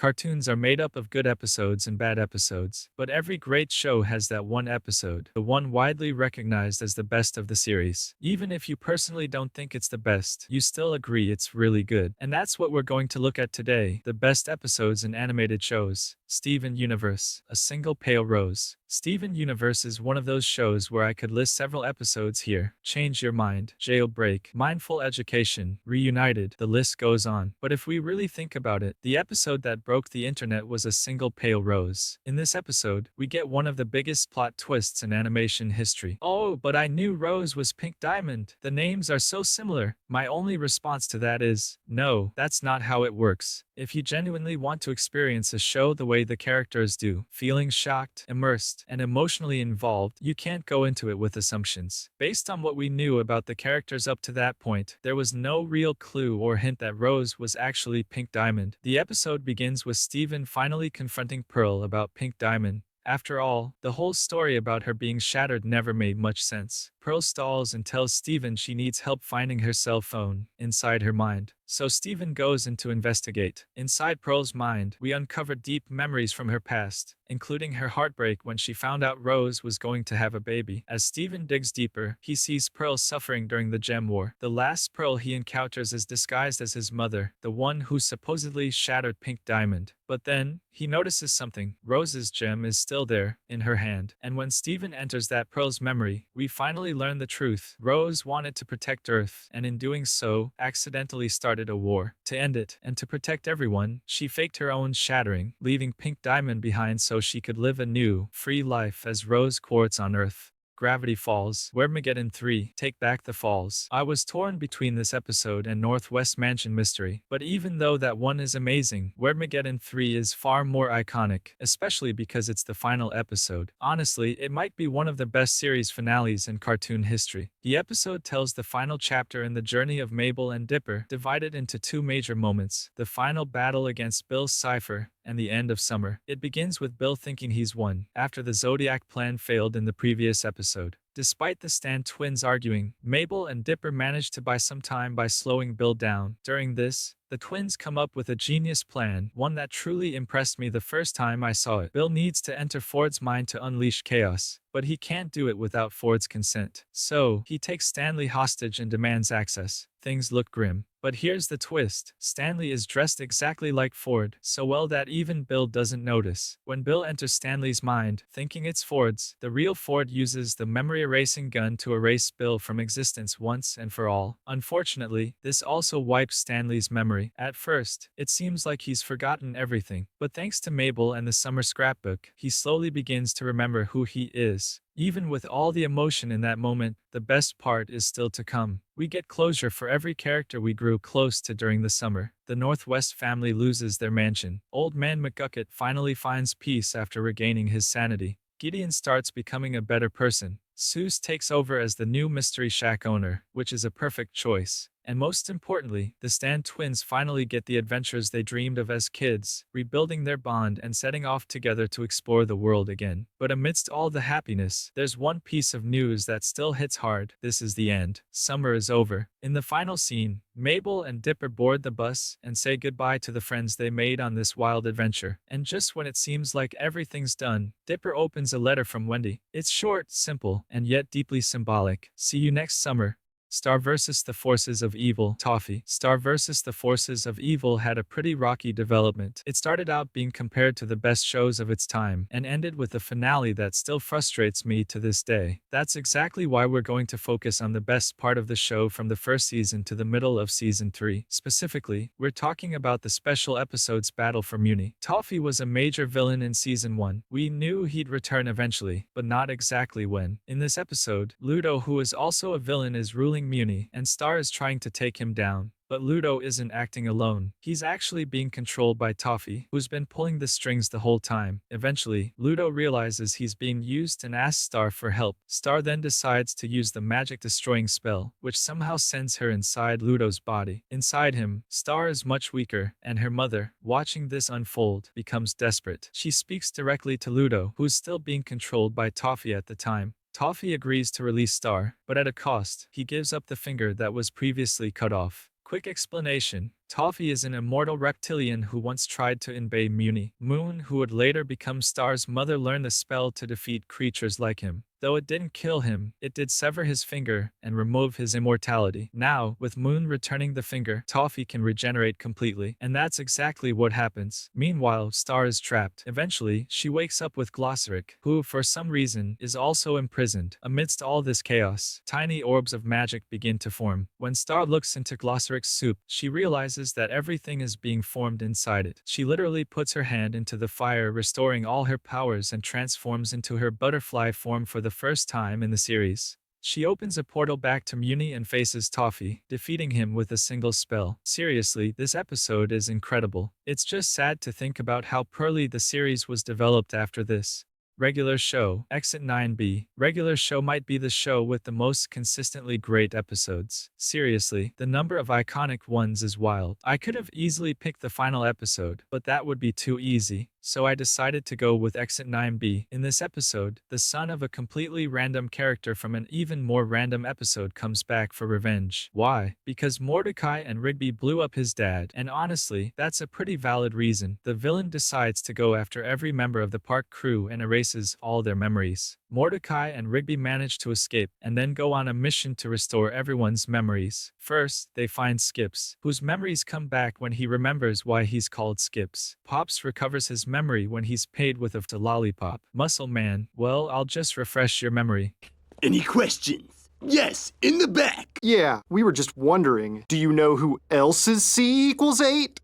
Cartoons are made up of good episodes and bad episodes, but every great show has that one episode, the one widely recognized as the best of the series. Even if you personally don't think it's the best, you still agree it's really good. And that's what we're going to look at today, the best episodes in animated shows. Steven Universe, A Single Pale Rose. Steven Universe is one of those shows where I could list several episodes here. Change Your Mind, Jailbreak, Mindful Education, Reunited, the list goes on. But if we really think about it, the episode that broke the internet was A Single Pale Rose. In this episode, we get one of the biggest plot twists in animation history. Oh, but I knew Rose was Pink Diamond. The names are so similar. My only response to that is, no, that's not how it works. If you genuinely want to experience a show the way the characters do, feeling shocked, immersed, and emotionally involved, you can't go into it with assumptions. Based on what we knew about the characters up to that point, there was no real clue or hint that Rose was actually Pink Diamond. The episode begins with Steven finally confronting Pearl about Pink Diamond. After all, the whole story about her being shattered never made much sense. Pearl stalls and tells Steven she needs help finding her cell phone inside her mind. So Steven goes in to investigate. Inside Pearl's mind, we uncover deep memories from her past, including her heartbreak when she found out Rose was going to have a baby. As Steven digs deeper, he sees Pearl suffering during the Gem War. The last Pearl he encounters is disguised as his mother, the one who supposedly shattered Pink Diamond. But then, he notices something. Rose's gem is still there, in her hand. And when Steven enters that Pearl's memory, we finally learn the truth. Rose wanted to protect Earth, and in doing so, accidentally started a war. To end it, and to protect everyone, she faked her own shattering, leaving Pink Diamond behind so she could live a new, free life as Rose Quartz on Earth. Gravity Falls, Wordmageddon 3, Take Back the Falls. I was torn between this episode and Northwest Mansion Mystery, but even though that one is amazing, Wordmageddon 3 is far more iconic, especially because it's the final episode. Honestly, it might be one of the best series finales in cartoon history. The episode tells the final chapter in the journey of Mabel and Dipper, divided into two major moments: the final battle against Bill's Cipher and the end of summer. It begins with Bill thinking he's won, after the Zodiac plan failed in the previous episode. Despite the Stan twins arguing, Mabel and Dipper manage to buy some time by slowing Bill down. During this, the twins come up with a genius plan, one that truly impressed me the first time I saw it. Bill needs to enter Ford's mind to unleash chaos, but he can't do it without Ford's consent. So, he takes Stanley hostage and demands access. Things look grim. But here's the twist. Stanley is dressed exactly like Ford, so well that even Bill doesn't notice. When Bill enters Stanley's mind, thinking it's Ford's, the real Ford uses the memory erasing gun to erase Bill from existence once and for all. Unfortunately, this also wipes Stanley's memory. At first, it seems like he's forgotten everything, but thanks to Mabel and the summer scrapbook, he slowly begins to remember who he is. Even with all the emotion in that moment, the best part is still to come. We get closure for every character we grew close to during the summer. The Northwest family loses their mansion. Old Man McGucket finally finds peace after regaining his sanity. Gideon starts becoming a better person. Seuss takes over as the new Mystery Shack owner, which is a perfect choice. And most importantly, the Stan twins finally get the adventures they dreamed of as kids, rebuilding their bond and setting off together to explore the world again. But amidst all the happiness, there's one piece of news that still hits hard. This is the end. Summer is over. In the final scene, Mabel and Dipper board the bus and say goodbye to the friends they made on this wild adventure. And just when it seems like everything's done, Dipper opens a letter from Wendy. It's short, simple, and yet deeply symbolic. See you next summer. Star vs. the Forces of Evil, Toffee. Star vs. the Forces of Evil had a pretty rocky development. It started out being compared to the best shows of its time, and ended with a finale that still frustrates me to this day. That's exactly why we're going to focus on the best part of the show from the first season to the middle of season 3. Specifically, we're talking about the special episode's Battle for Muni. Toffee was a major villain in season 1. We knew he'd return eventually, but not exactly when. In this episode, Ludo, who is also a villain, is ruling Muni, and Star is trying to take him down. But Ludo isn't acting alone. He's actually being controlled by Toffee, who's been pulling the strings the whole time. Eventually, Ludo realizes he's being used and asks Star for help. Star then decides to use the magic destroying spell, which somehow sends her inside Ludo's body. Inside him, Star is much weaker, and her mother, watching this unfold, becomes desperate. She speaks directly to Ludo, who's still being controlled by Toffee at the time. Toffee agrees to release Star, but at a cost. He gives up the finger that was previously cut off. Quick explanation. Toffee is an immortal reptilian who once tried to invade Muni. Moon, who would later become Star's mother, learned the spell to defeat creatures like him. Though it didn't kill him, it did sever his finger and remove his immortality. Now, with Moon returning the finger, Toffee can regenerate completely, and that's exactly what happens. Meanwhile, Star is trapped. Eventually, she wakes up with Glossaric, who, for some reason, is also imprisoned. Amidst all this chaos, tiny orbs of magic begin to form. When Star looks into Glossaric's soup, she realizes that everything is being formed inside it. She literally puts her hand into the fire, restoring all her powers, and transforms into her butterfly form for the first time in the series. She opens a portal back to Muni and faces Toffee, defeating him with a single spell. Seriously, this episode is incredible. It's just sad to think about how poorly the series was developed after this. Regular show, Exit 9B. Regular show might be the show with the most consistently great episodes. Seriously, the number of iconic ones is wild. I could have easily picked the final episode, but that would be too easy. So I decided to go with Exit 9B. In this episode, the son of a completely random character from an even more random episode comes back for revenge. Why? Because Mordecai and Rigby blew up his dad, and honestly, that's a pretty valid reason. The villain decides to go after every member of the park crew and erases all their memories. Mordecai and Rigby manage to escape, and then go on a mission to restore everyone's memories. First, they find Skips, whose memories come back when he remembers why he's called Skips. Pops recovers his memory when he's paid with a lollipop. Muscle Man, well, I'll just refresh your memory. Any questions? Yes, in the back. Yeah, we were just wondering, do you know who else's C equals 8?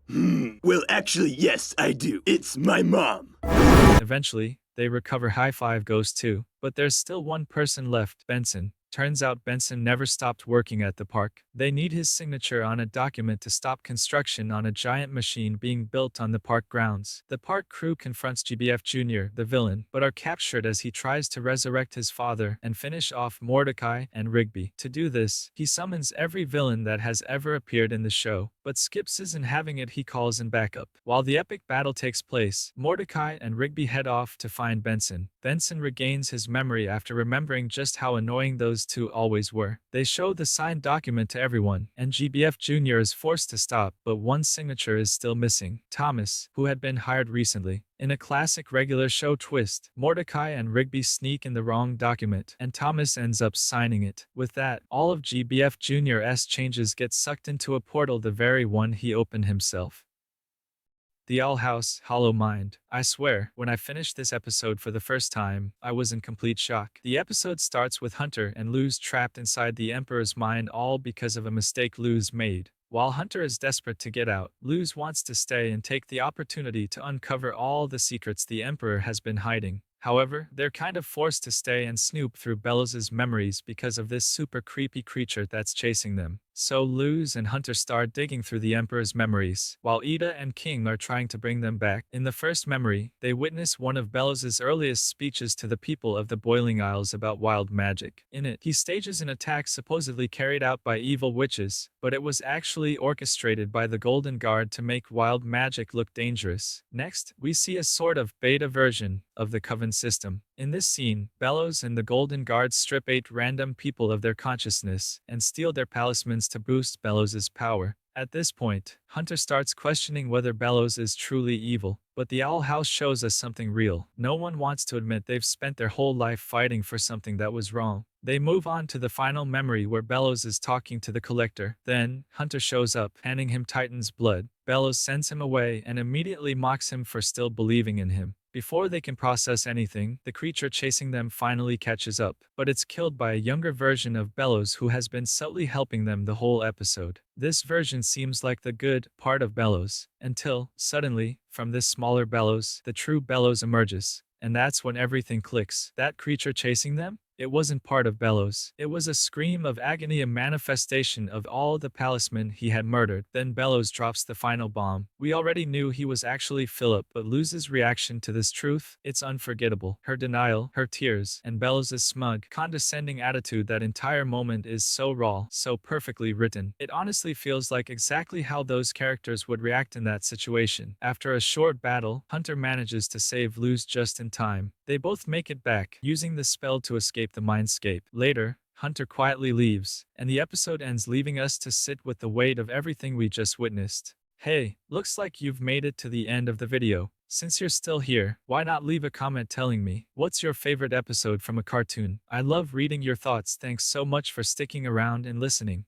Well, actually, yes, I do. It's my mom. Eventually, they recover High Five Ghost too, but there's still one person left, Benson. Turns out Benson never stopped working at the park. They need his signature on a document to stop construction on a giant machine being built on the park grounds. The park crew confronts GBF Jr., the villain, but are captured as he tries to resurrect his father and finish off Mordecai and Rigby. To do this, he summons every villain that has ever appeared in the show, but Skips isn't having it. He calls in backup. While the epic battle takes place, Mordecai and Rigby head off to find Benson. Benson regains his memory after remembering just how annoying those two always were. They show the signed document to everyone, and GBF Jr. is forced to stop, but one signature is still missing. Thomas, who had been hired recently. In a classic regular show twist, Mordecai and Rigby sneak in the wrong document, and Thomas ends up signing it. With that, all of GBF Jr.'s changes get sucked into a portal, the very one he opened himself. The Owl House, Hollow Mind. I swear, when I finished this episode for the first time, I was in complete shock. The episode starts with Hunter and Luz trapped inside the Emperor's mind, all because of a mistake Luz made. While Hunter is desperate to get out, Luz wants to stay and take the opportunity to uncover all the secrets the Emperor has been hiding. However, they're kind of forced to stay and snoop through Bellows' memories because of this super creepy creature that's chasing them. So Luz and Hunter start digging through the Emperor's memories, while Ida and King are trying to bring them back. In the first memory, they witness one of Bellows' earliest speeches to the people of the Boiling Isles about wild magic. In it, he stages an attack supposedly carried out by evil witches, but it was actually orchestrated by the Golden Guard to make wild magic look dangerous. Next, we see a sort of beta version of the Coven system. In this scene, Bellows and the Golden Guard strip 8 random people of their consciousness and steal their talismans to boost Bellows' power. At this point, Hunter starts questioning whether Bellows is truly evil, but the Owl House shows us something real. No one wants to admit they've spent their whole life fighting for something that was wrong. They move on to the final memory where Bellows is talking to the Collector. Then, Hunter shows up, handing him Titan's blood. Bellows sends him away and immediately mocks him for still believing in him. Before they can process anything, the creature chasing them finally catches up, but it's killed by a younger version of Bellows who has been subtly helping them the whole episode. This version seems like the good part of Bellows, until, suddenly, from this smaller Bellows, the true Bellows emerges. And that's when everything clicks. That creature chasing them? It wasn't part of Bellows. It was a scream of agony, a manifestation of all the talisman he had murdered. Then Bellows drops the final bomb. We already knew he was actually Philip, but Luz's reaction to this truth, it's unforgettable. Her denial, her tears, and Bellows' smug, condescending attitude. That entire moment is so raw, so perfectly written. It honestly feels like exactly how those characters would react in that situation. After a short battle, Hunter manages to save Luz just in time. They both make it back, using the spell to escape the mindscape. Later, Hunter quietly leaves, and the episode ends leaving us to sit with the weight of everything we just witnessed. Hey, looks like you've made it to the end of the video. Since you're still here, why not leave a comment telling me what's your favorite episode from a cartoon? I love reading your thoughts. Thanks so much for sticking around and listening.